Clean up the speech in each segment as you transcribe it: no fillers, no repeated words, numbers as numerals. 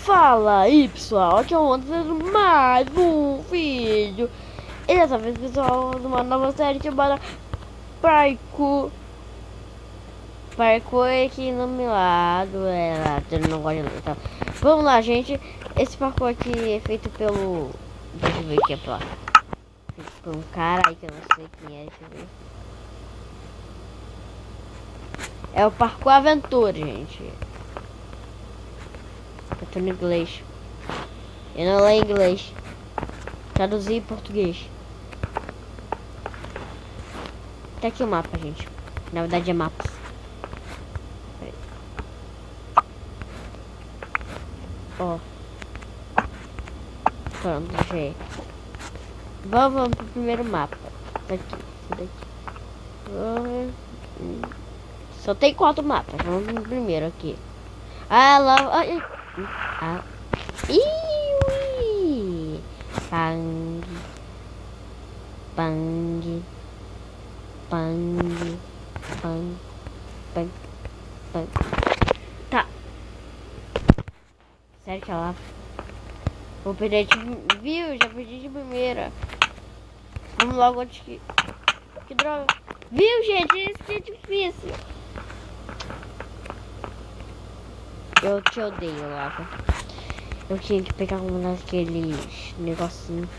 Fala aí pessoal, aqui é o Anderson fazendo mais um vídeo. E dessa vez pessoal, uma nova série chamada Parkour. Parkour é aqui no meu lado, eu não gosto de então. Vamos lá gente, esse parkour aqui é feito pelo... Deixa eu ver aqui a placa. Feito por um cara aí que eu não sei quem é, deixa eu ver. É o Parkour Aventura, gente. Eu tô no inglês. Eu não leio inglês. Traduzir em português. Tá aqui o mapa, gente. Na verdade é mapas. Ó. Pronto, já. Vamos pro primeiro mapa. Daqui. Só tem 4 mapas. Vamos pro primeiro aqui. Ah, lá. Ah. Ih! Bang. Bang. Bang. Bang. Bang. Bang. Tá. Sério que é lá? Vou perder de... Viu? Já perdi de primeira. Vamos logo antes que... Que droga. Viu, gente? Isso que é difícil. Eu te odeio, Lava. Eu tinha que pegar um daqueles negocinhos.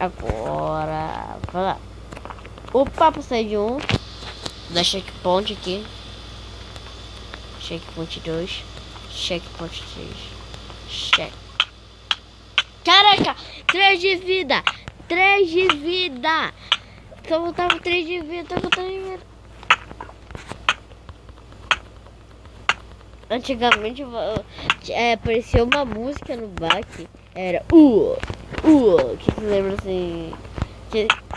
Agora... Vai lá. Opa, passei de um. Da checkpoint aqui. Checkpoint 2. Checkpoint 3. Check. Caraca! 3 de vida! 3 de vida! Só voltava 3 de vida, Antigamente aparecia uma música no back. Era que se lembra assim.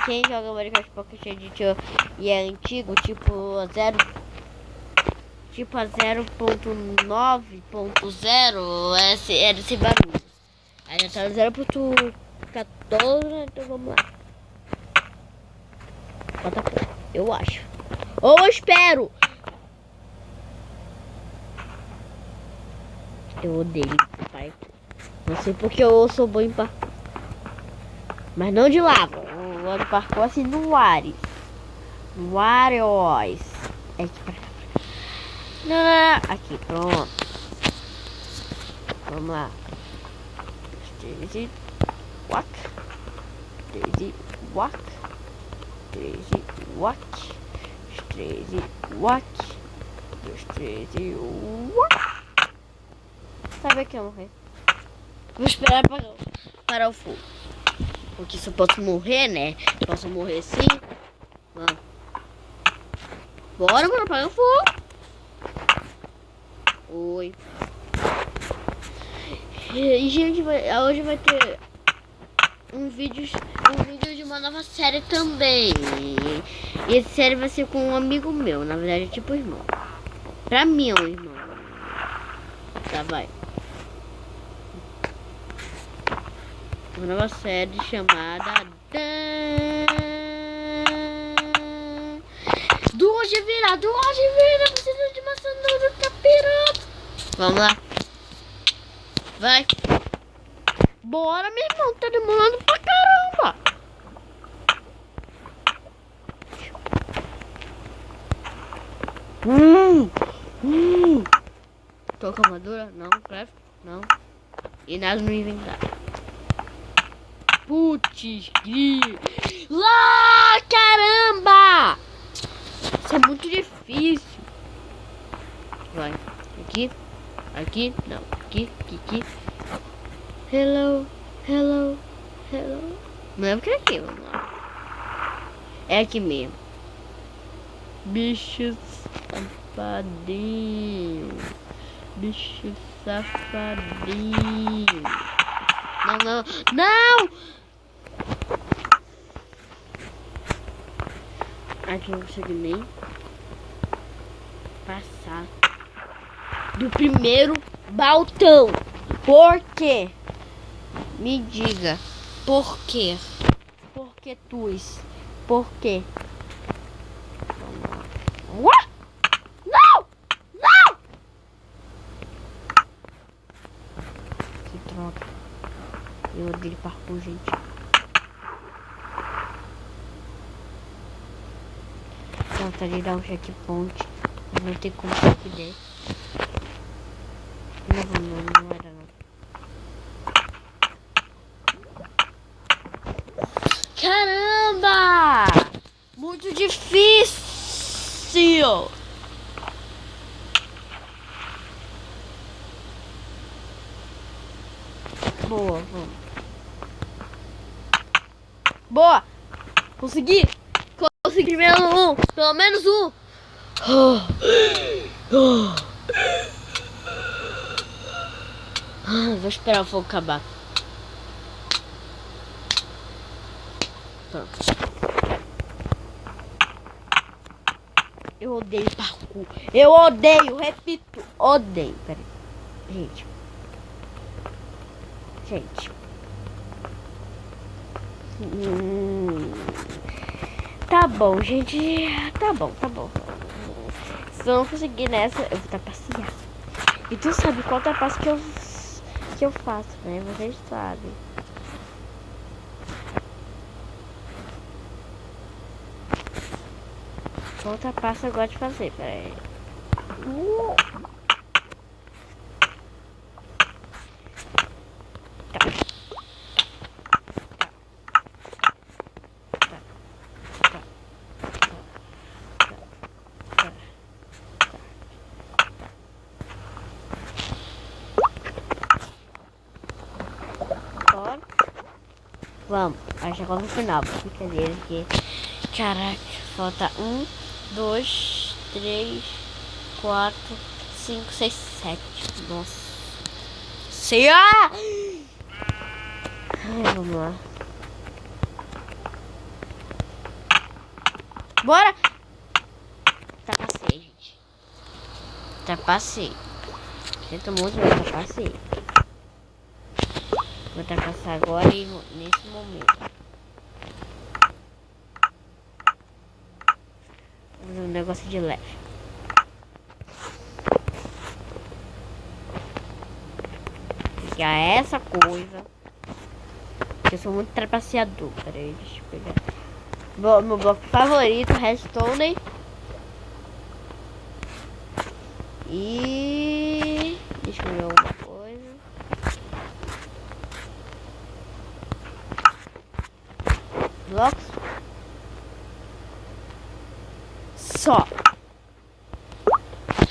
Quem joga Mario Kart Pocket Edition e é antigo, tipo a 0.9.0 era esse barulho. Aí já tá no 0.14, então vamos lá. Falta pouco, eu acho. Ou eu espero. Eu odeio pai. Não sei porque eu sou bom em parkour. Mas não de lava. Eu gosto de parkour assim no Ares. No Ares. É aqui pra cá. Não. Aqui, pronto. Vamos lá. Daisy walk. Daisy walk. Daisy walk. Daisy walk. Daisy walk. Sabe que eu morrer. Vou esperar para o fogo. Porque se eu posso morrer, né? Posso morrer sim. Vamos. Bora apagar o fogo. Oi. E gente, hoje vai ter um vídeo de uma nova série também. E essa série vai ser com um amigo meu. Na verdade é tipo irmão. Pra mim é um irmão. Tá, vai. Uma nova série chamada Duas de vida, precisa de maçã do capirota. Vamos lá. Vai. Bora, meu irmão, tá demorando pra caramba. Tô com armadura? Não, craft? Não. E nada no inventário. Putz, lá, caramba! Isso é muito difícil. Vai, aqui, não, aqui. Hello. Não é porque é aqui, vamos lá. É aqui mesmo. Bicho safadinho. Não! Aqui eu não consegui nem passar do primeiro baltão. Por quê? Me diga. Por quê? Por que tuis? Por quê? What? Não! Eu odeio parkour, gente. Dá vontade de dar um checkpoint. Mas não tem como que der. Não era não. Caramba! Muito difícil! Boa, vamos. Boa! Consegui! Consegui pelo menos um! Vou esperar o fogo acabar. Pronto. Eu odeio parkour. Eu odeio, repito, odeio. Pera aí. Gente. Tá bom, gente. Tá bom. Se eu não conseguir nessa, eu vou trapacear. E tu sabe qual trapace que eu faço, né? Vocês sabem. Qual trapace eu gosto de fazer? Pera aí. Vamos, acho que agora no final. Brincadeira aqui. Caraca, falta 1, 2, 3, 4, 5, 6, 7. Nossa. Ai, vamos lá. Bora! Trapacei, gente. Trapacei. Sinto muito, mas trapacei. Vou ultrapassar agora e nesse momento. Vou fazer um negócio de leve. Pegar essa coisa. Eu sou muito trapaceador. Peraí, deixa eu pegar. Meu bloco favorito, Redstone. E... deixa eu ver alguma coisa. Blocos. Só.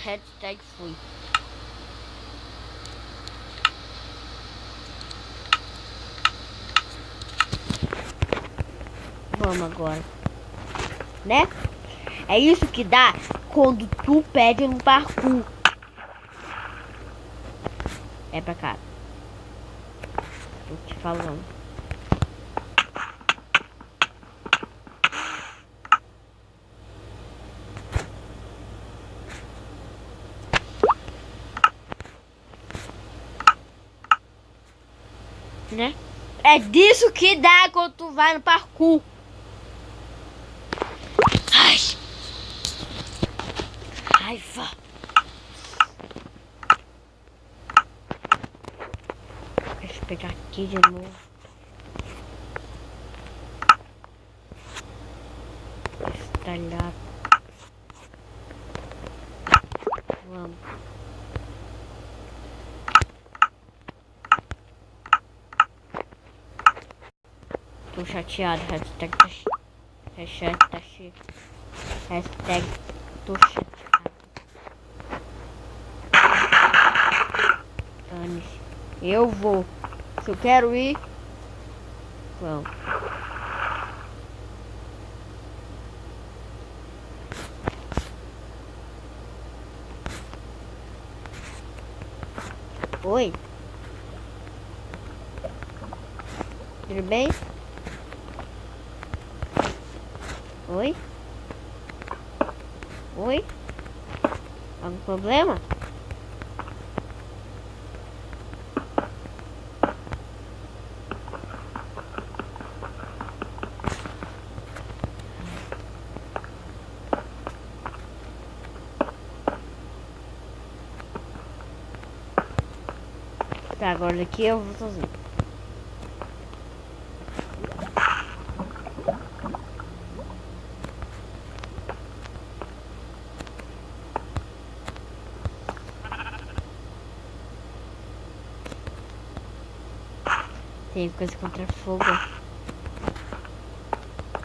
Hashtag fui. Vamos agora. Né? É isso que dá quando tu pede no parkour. É pra cá. Tô te falando. Né? É disso que dá quando tu vai no parkour. Ai. Raiva. Deixa eu pegar aqui de novo. Estalhado. Vamos. Tô chateado. Hashtag tá cheio. Hashtag tô chateado. Dane-se. Eu vou. Se eu quero ir, vamos. Oi. Tudo bem? Oi? Oi? Algum problema? Tá, agora daqui eu vou sozinho. Tem coisa contra fogo.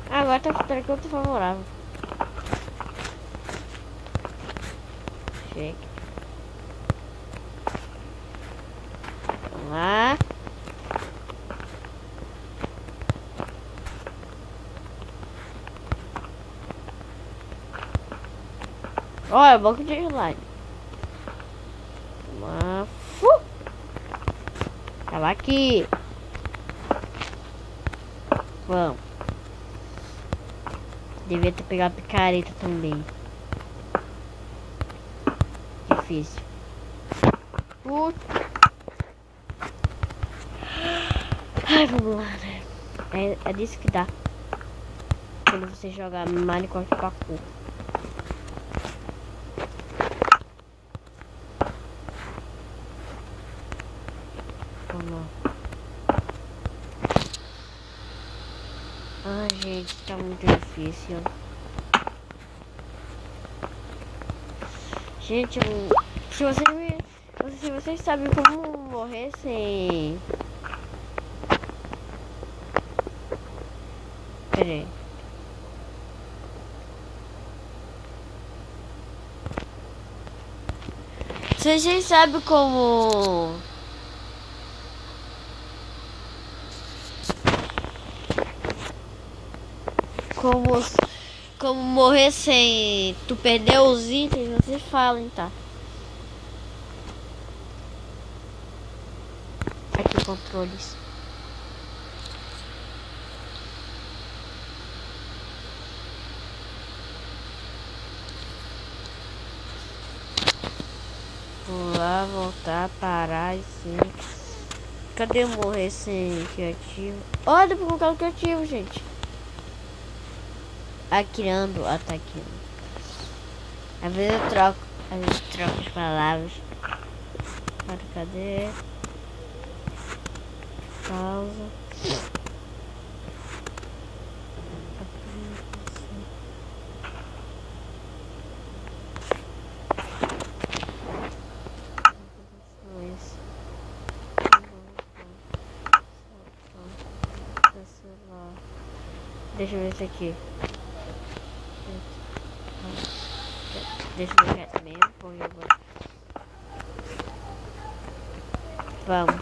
Agora tá ficando contra favorável. Chega. Vamos lá. Olha, banco de slime. Vamos lá. Tava aqui. Vamos. Devia ter pegado a picareta também. Difícil. Ai, vamos lá, né? É disso que dá. Quando você joga Minecraft Parkour. Vamos lá. Ai, gente, tá muito difícil. Gente, se vocês sabem como morrer sem... Pera aí. Se vocês sabem como... Como morrer sem tu perder os itens, vocês falem, tá? Aqui, controles. Pular, voltar, parar e sim. Cadê morrer sem criativo? Olha, dá pra colocar o criativo, gente. Criando, tá aqui. Às vezes eu troco as palavras. Cadê? Pausa. Deixa eu ver isso aqui. Deixa eu ver aqui mesmo. Vamos.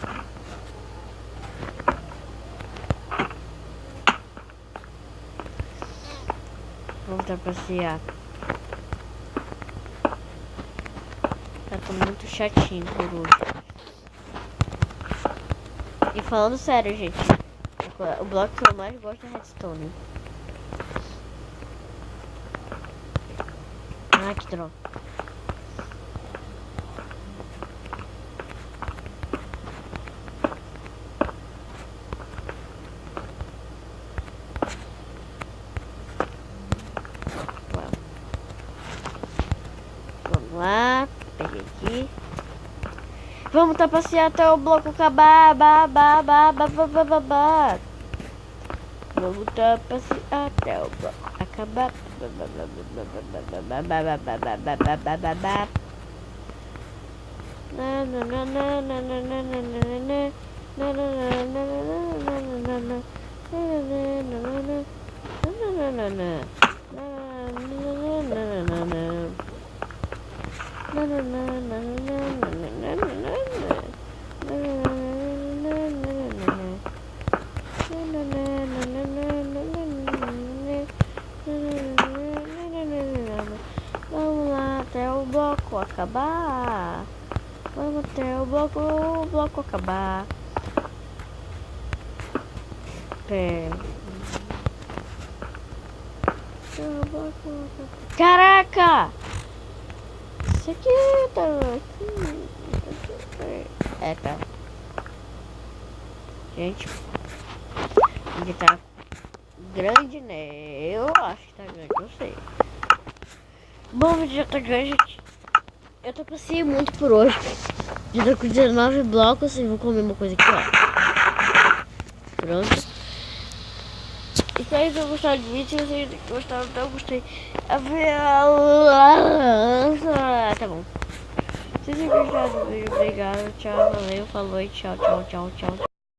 Vamos voltar a passear. Tô muito chatinho por hoje. E falando sério, gente. O bloco que eu mais gosto é Redstone. Ah, que droga. Vamos lá. Peguei aqui. Vamos passear até o bloco acabar. Vamos passear até o bloco acabar. Vamos lá até o bloco acabar. Vamos até o bloco acabar. Caraca! Isso aqui tá tá. Gente, ele tá grande, né? Eu acho que tá grande, não sei. Bom, o vídeo já tá grande, gente. Eu tô passeando muito por hoje. Já tô com 19 blocos e vou comer uma coisa aqui, ó. Pronto. Espero que vocês gostaram do vídeo. Se vocês gostaram, então eu gostei. Tá bom. Se vocês gostaram do vídeo, obrigado. Tchau, valeu, falou e tchau.